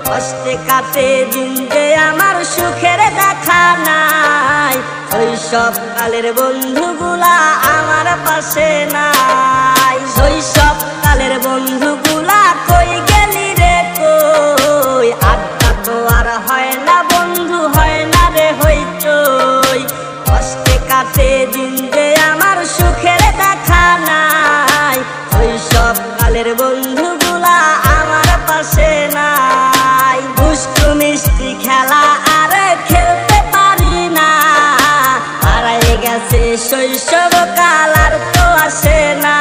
কষ্টে কাটে দিন যে আমার সুখের দেখা নাই। শৈশব কালের বন্ধুগুলা আমার পাশে নাই। শৈশব কালের বন্ধুগুলা কই গেলি রে কই? আড্ডা তো আর হয় না বন্ধু, হয় না রে হইচই। কষ্টে কাটে দিন যে আমার সুখের দেখা নাই। শৈশব কালের বন্ধুগুলা আমার পাশে নাই। দুষ্টু মিষ্টি খেলা আর খেলতে পারি না। হারাই গেছে শৈশব কাল আর তো আসে না।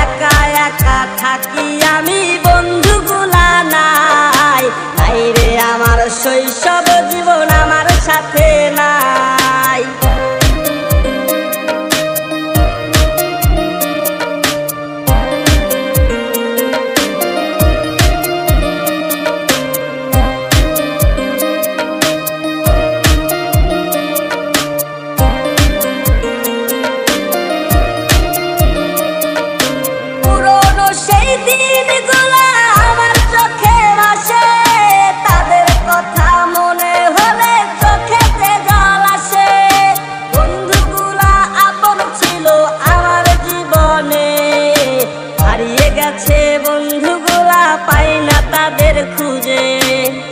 একা একা থাকি আমি বন্ধুগুলা নাই। নাই রে আমার শৈশব জীবন আমার সাথে নাই। বন্ধুগুলা পাই না তাদের খুঁজে।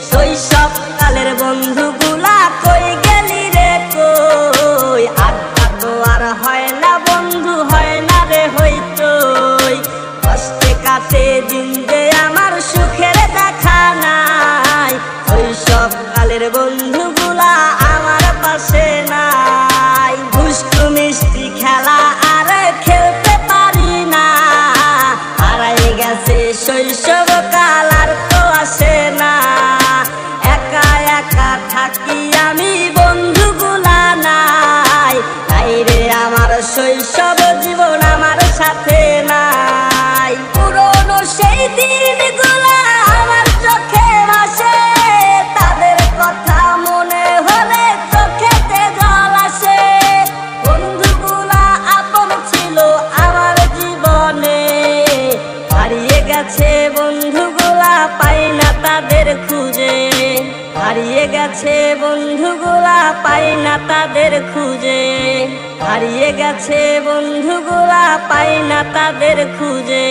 শৈশব কালের বন্ধুগুলা কই গেলি রে কই? আড্ডা তো আর হয় না বন্ধু, হয় না রে হইচই। কষ্টে কাটে দিন যে আমার সুখের দেখা নাই। শৈশব কালের বন্ধুগুলা আমার পাশে নাই। দুষ্টু মিষ্টি খেলা আর খেলতে পারি না। হারাই গেছে শৈশব কাল আর তো আসে না। একা একা থাকি আমি বন্ধুগুলা নাই। নাই রে আমার শৈশব জীবন আমার সাথে নাই। পুরনো সেই দিনগুলা আমার চোখে ভাসে। তাদের কথা মনে হলে চোখেতে জল আসে। বন্ধুগুলা আপন ছিল আমার জীবনে। হারিয়ে গেছে বন্ধুগুলা পাই না তাদের খুঁজে। হারিয়ে গেছে বন্ধুগুলা পাই না তাদের খুঁজে। হারিয়ে গেছে বন্ধুগুলা পাই না তাদের খুঁজে।